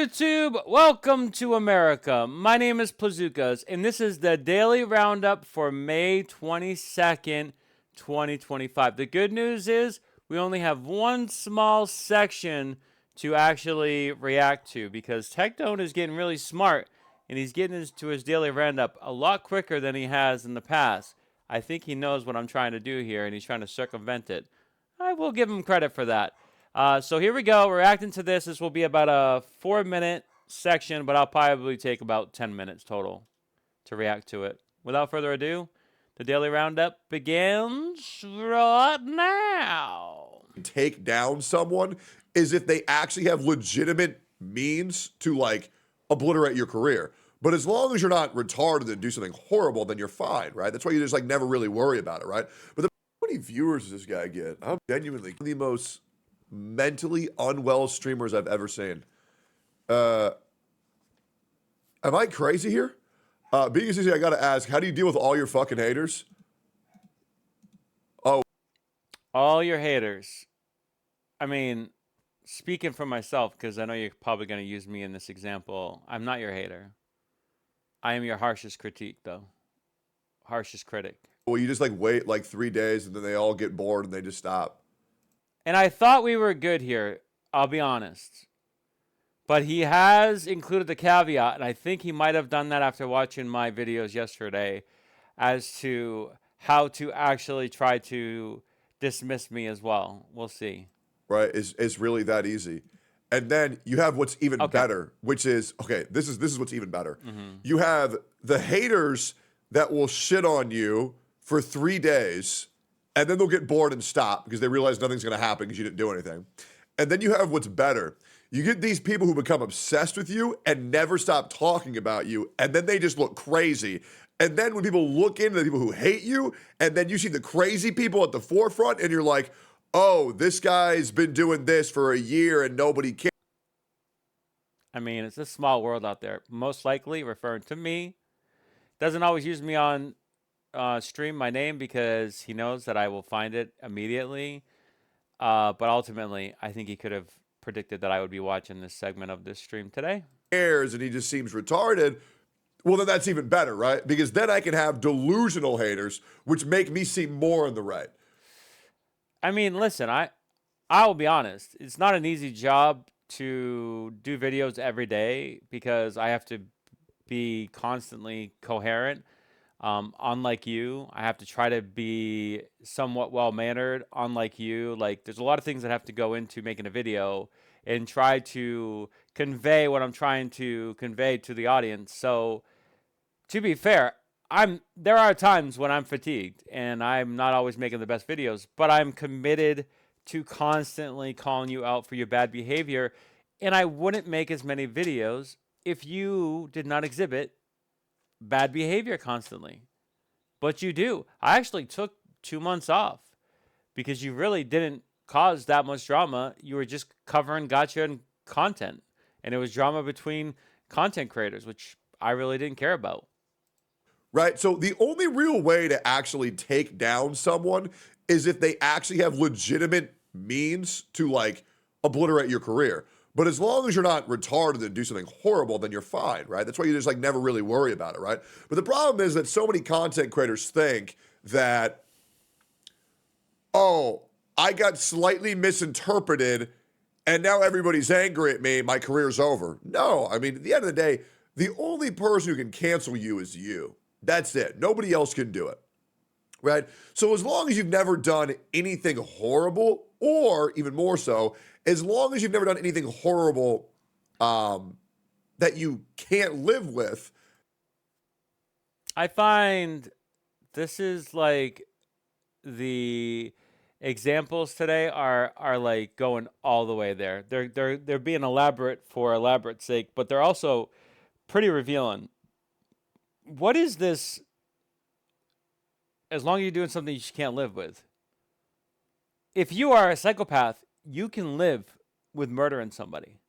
YouTube? Welcome to America. My name is Plazookas, and this is the Daily Roundup for May 22nd, 2025. The good news is we only have one small section to actually react to because Tectone is getting really smart, and he's getting into his Daily Roundup a lot quicker than he has in the past. I think he knows what I'm trying to do here, and he's trying to circumvent it. I will give him credit for that. So here we go. We're reacting to this. This will be about a 4-minute section, but I'll probably take about 10 minutes total to react to it. Without further ado, the Daily Roundup begins right now. Take down someone is if they actually have legitimate means to like obliterate your career. But as long as you're not retarded and do something horrible, then you're fine, right? That's why you just like never really worry about it, right? But how many viewers does this guy get? I'm genuinely the most mentally unwell streamers I've ever seen. Am I crazy here? Being a CC, I gotta ask, how do you deal with all your fucking haters? Oh. All your haters. I mean, speaking for myself, because I know you're probably going to use me in this example, I'm not your hater. I am your harshest critique, though. Harshest critic. Well, you just like wait like 3 days and then they all get bored and they just stop. And I thought we were good here, I'll be honest. But he has included the caveat, and I think he might have done that after watching my videos yesterday, as to how to actually try to dismiss me as well. We'll see. Right? It's really that easy. And then you have what's even better, which is, okay, this is what's even better. You have the haters that will shit on you for 3 days, and then they'll get bored and stop because they realize nothing's going to happen because you didn't do anything. And then you have what's better. You get these people who become obsessed with you and never stop talking about you, and then they just look crazy. And then when people look into the people who hate you, and then you see the crazy people at the forefront, and you're like, oh, this guy's been doing this for a year and nobody cares. I mean, it's a small world out there. Most likely referring to me. Doesn't always use me on stream my name because he knows that I will find it immediately. But ultimately, I think he could have predicted that I would be watching this segment of this stream today. And he just seems retarded. Well, then that's even better, right? Because then I can have delusional haters, which make me seem more in the right. I mean, listen, I'll be honest. It's not an easy job to do videos every day because I have to be constantly coherent. Unlike you, I have to try to be somewhat well-mannered. Unlike you, like there's a lot of things that have to go into making a video and try to convey what I'm trying to convey to the audience. So to be fair, there are times when I'm fatigued and I'm not always making the best videos, but I'm committed to constantly calling you out for your bad behavior. And I wouldn't make as many videos if you did not exhibit bad behavior constantly. But you do. I actually took 2 months off because you really didn't cause that much drama. You were just covering gotcha and content. And it was drama between content creators, which I really didn't care about. Right? So the only real way to actually take down someone is if they actually have legitimate means to like obliterate your career. But as long as you're not retarded and do something horrible, then you're fine, right? That's why you just like never really worry about it, right? But the problem is that so many content creators think that, oh, I got slightly misinterpreted and now everybody's angry at me, my career's over. No, I mean, at the end of the day, the only person who can cancel you is you. That's it. Nobody else can do it, right? So as long as you've never done anything horrible, or even more so, as long as you've never done anything horrible that you can't live with. I find this is like the examples today are like going all the way there. They're being elaborate for elaborate's sake, but they're also pretty revealing. What is this? As long as you're doing something you can't live with. If you are a psychopath, you can live with murdering somebody.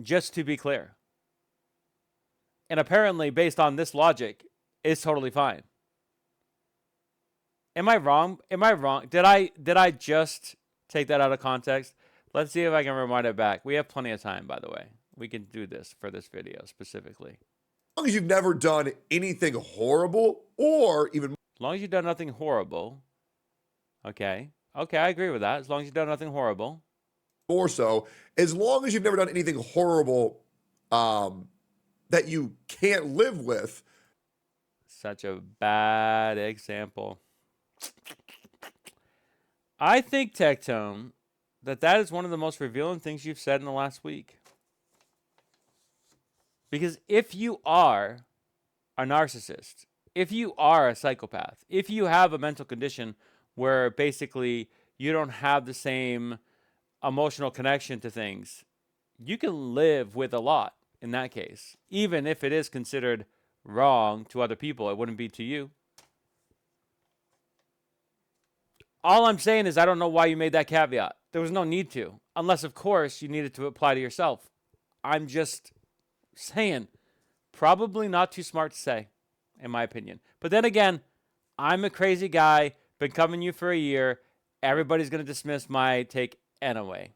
Just to be clear. And apparently, based on this logic, it's totally fine. Am I wrong? Am I wrong? Did I just take that out of context? Let's see if I can rewind it back. We have plenty of time, by the way. We can do this for this video specifically. As long as you've never done anything horrible or even As long as you've done nothing horrible. Okay. Okay, I agree with that. As long as you've done nothing horrible. more so, as long as you've never done anything horrible that you can't live with. Such a bad example. I think, Tectone, that is one of the most revealing things you've said in the last week. Because if you are a narcissist, if you are a psychopath, if you have a mental condition where basically you don't have the same emotional connection to things, you can live with a lot in that case. Even if it is considered wrong to other people, it wouldn't be to you. All I'm saying is I don't know why you made that caveat. There was no need to. Unless, of course, you needed to apply to yourself. I'm just saying, probably not too smart to say, in my opinion. But then again, I'm a crazy guy, been covering you for a year. Everybody's going to dismiss my take anyway.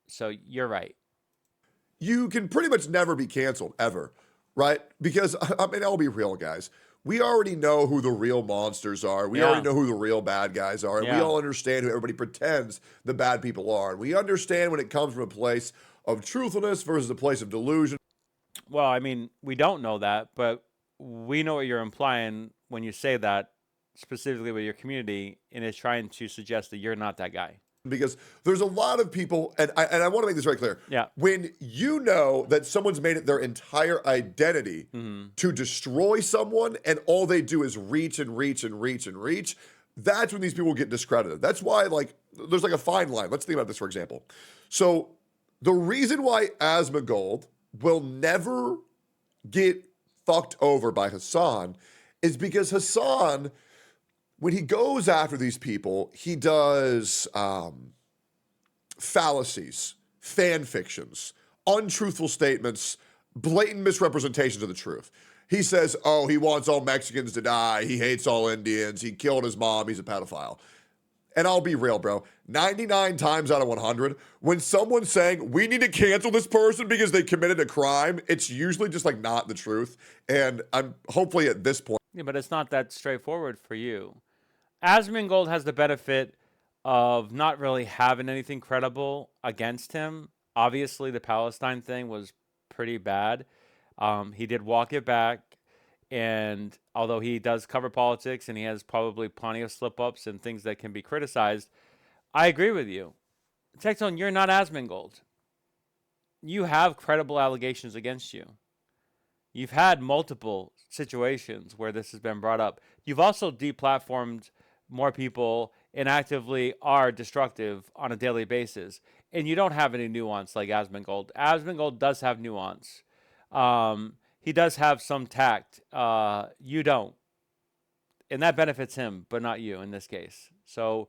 So you're right. You can pretty much never be canceled, ever, right? Because, I mean, I'll be real, guys. We already know who the real monsters are. We already know who the real bad guys are. And we all understand who everybody pretends the bad people are. And we understand when it comes from a place of truthfulness versus a place of delusion. Well, I mean, we don't know that, but we know what you're implying when you say that, specifically with your community, and it's trying to suggest that you're not that guy. Because there's a lot of people, and I want to make this very clear. Yeah. When you know that someone's made it their entire identity to destroy someone, and all they do is reach and reach and reach and reach, that's when these people get discredited. That's why, like, there's like a fine line. Let's think about this, for example. So the reason why Asmongold will never get fucked over by Hassan is because Hassan, when he goes after these people, he does fallacies, fan fictions, untruthful statements, blatant misrepresentations of the truth. He says, oh, he wants all Mexicans to die. He hates all Indians. He killed his mom. He's a pedophile. And I'll be real, bro. 99 times out of 100, when someone's saying, we need to cancel this person because they committed a crime, it's usually just like not the truth. And I'm hopefully at this point. Yeah, but it's not that straightforward for you. Asmongold has the benefit of not really having anything credible against him. Obviously, the Palestine thing was pretty bad. He did walk it back. And although he does cover politics and he has probably plenty of slip-ups and things that can be criticized, I agree with you. Tectone, you're not Asmongold. You have credible allegations against you. You've had multiple situations where this has been brought up. You've also deplatformed more people and actively are destructive on a daily basis. And you don't have any nuance like Asmongold. Asmongold does have nuance. He does have some tact. You don't. And that benefits him, but not you in this case. So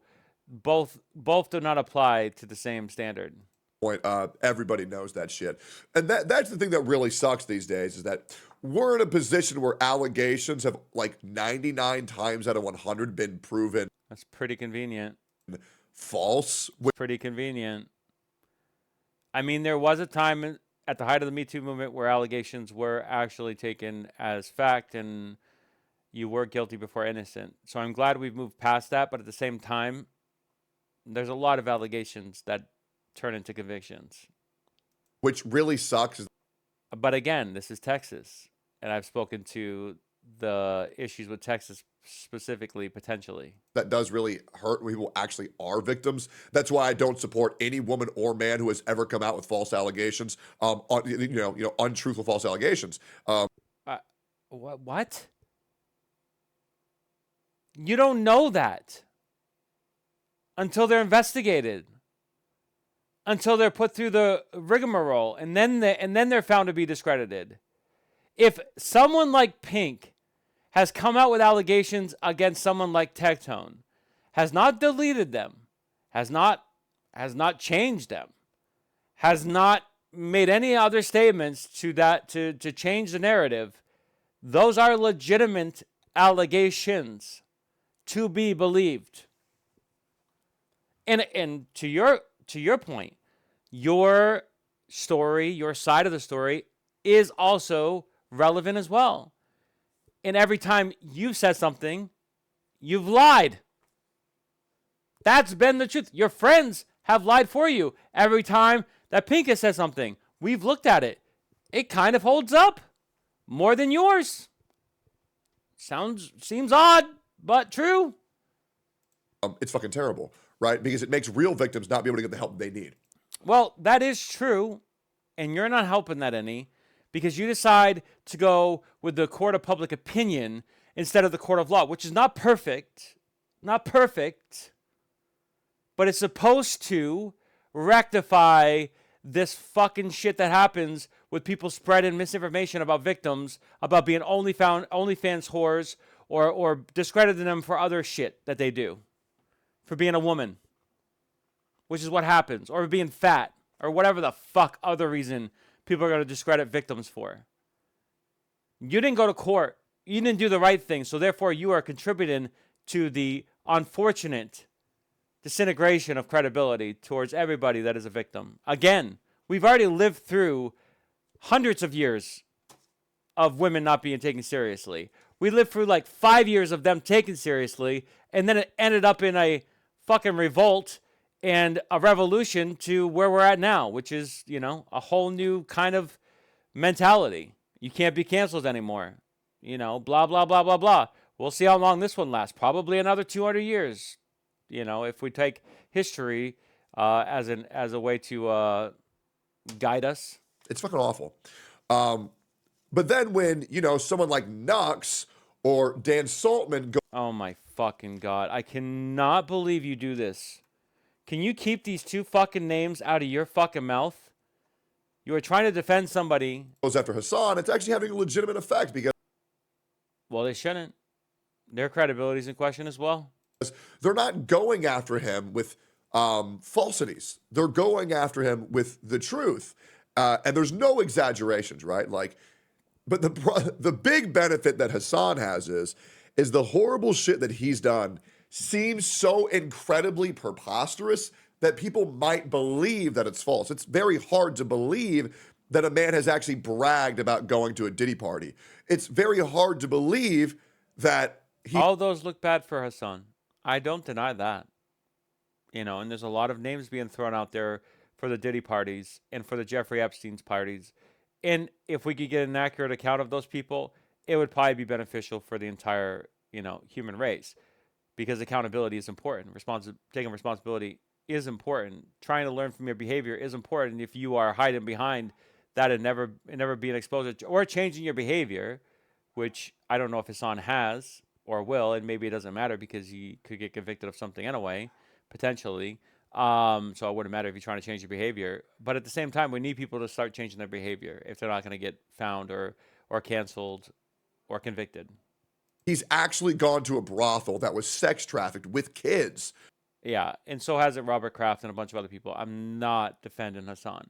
both do not apply to the same standard. Everybody knows that shit. And that's the thing that really sucks these days, is that we're in a position where allegations have like 99 times out of 100 been proven. That's pretty convenient. False. Pretty convenient. I mean, there was a time at the height of the Me Too movement where allegations were actually taken as fact and you were guilty before innocent. So I'm glad we've moved past that. But at the same time, there's a lot of allegations that turn into convictions. Which really sucks. But again, this is Texas. And I've spoken to the issues with Texas specifically, potentially. That does really hurt when people actually are victims. That's why I don't support any woman or man who has ever come out with false allegations, untruthful false allegations. What? You don't know that until they're investigated, until they're put through the rigmarole, and then they're found to be discredited. If someone like Pink has come out with allegations against someone like Tectone, has not deleted them, has not changed them, has not made any other statements to change the narrative, those are legitimate allegations to be believed. And to your to your point, your story, your side of the story is also relevant as well. And every time you've said something, you've lied. That's been the truth. Your friends have lied for you. Every time that Pink has said something, we've looked at it. It kind of holds up more than yours. Seems odd, but true. It's fucking terrible, right? Because it makes real victims not be able to get the help they need. Well, that is true, and you're not helping that any because you decide to go with the court of public opinion instead of the court of law, which is not perfect. Not perfect. But it's supposed to rectify this fucking shit that happens with people spreading misinformation about victims, about being OnlyFans whores, or discrediting them for other shit that they do. For being a woman. Which is what happens. Or being fat. Or whatever the fuck other reason people are going to discredit victims for. You didn't go to court. You didn't do the right thing. So therefore you are contributing to the unfortunate disintegration of credibility towards everybody that is a victim. Again, we've already lived through hundreds of years of women not being taken seriously. We lived through like 5 years of them taken seriously, and then it ended up in a fucking revolt and a revolution to where we're at now, which is, a whole new kind of mentality. You can't be canceled anymore. Blah, blah, blah, blah, blah. We'll see how long this one lasts. Probably another 200 years. If we take history as a way to guide us. It's fucking awful. But then when, someone like Knox or Dan Saltman go. Oh my fucking God. I cannot believe you do this. Can you keep these two fucking names out of your fucking mouth? You are trying to defend somebody. Goes after Hassan. It's actually having a legitimate effect because. Well, they shouldn't. Their credibility is in question as well. They're not going after him with falsities. They're going after him with the truth. And there's no exaggerations, right? But the big benefit that Hassan has is the horrible shit that he's done seems so incredibly preposterous that people might believe that it's false. It's very hard to believe that a man has actually bragged about going to a Diddy party. It's very hard to believe that all those look bad for Hassan. I don't deny that. And there's a lot of names being thrown out there for the Diddy parties and for the Jeffrey Epstein's parties. And if we could get an accurate account of those people, it would probably be beneficial for the entire, human race. Because accountability is important. Taking responsibility is important. Trying to learn from your behavior is important. If you are hiding behind that and never being exposed or changing your behavior, which I don't know if Hassan has or will, and maybe it doesn't matter because he could get convicted of something anyway, potentially. So it wouldn't matter if you're trying to change your behavior. But at the same time, we need people to start changing their behavior if they're not going to get found or canceled or convicted. He's actually gone to a brothel that was sex trafficked with kids. Yeah, and so has it Robert Kraft and a bunch of other people. I'm not defending Hassan.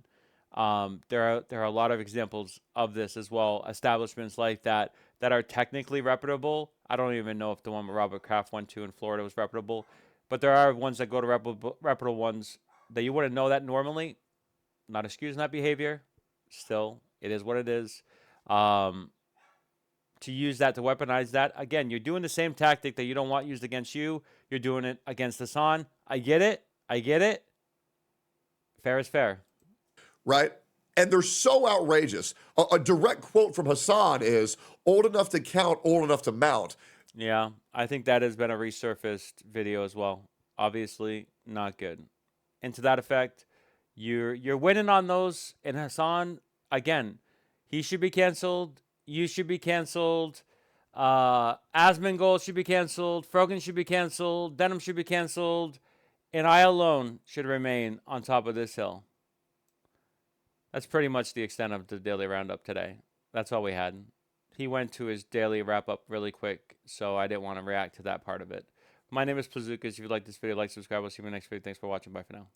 There are a lot of examples of this as well. Establishments like that are technically reputable. I don't even know if the one Robert Kraft went to in Florida was reputable, but there are ones that go to reputable ones that you wouldn't know that normally. Not excusing that behavior. Still, it is what it is. To use that, to weaponize that. Again, you're doing the same tactic that you don't want used against you. You're doing it against Hassan. I get it. Fair is fair. Right? And they're so outrageous. A direct quote from Hassan is, old enough to count, old enough to mount. Yeah, I think that has been a resurfaced video as well. Obviously, not good. And to that effect, you're winning on those. And Hassan, again, he should be canceled. You should be canceled. Asmongold should be canceled. Frogan should be canceled. Denim should be canceled. And I alone should remain on top of this hill. That's pretty much the extent of the daily roundup today. That's all we had. He went to his daily wrap-up really quick, so I didn't want to react to that part of it. My name is Plazookas. If you like this video, like, subscribe. We'll see you in the next video. Thanks for watching. Bye for now.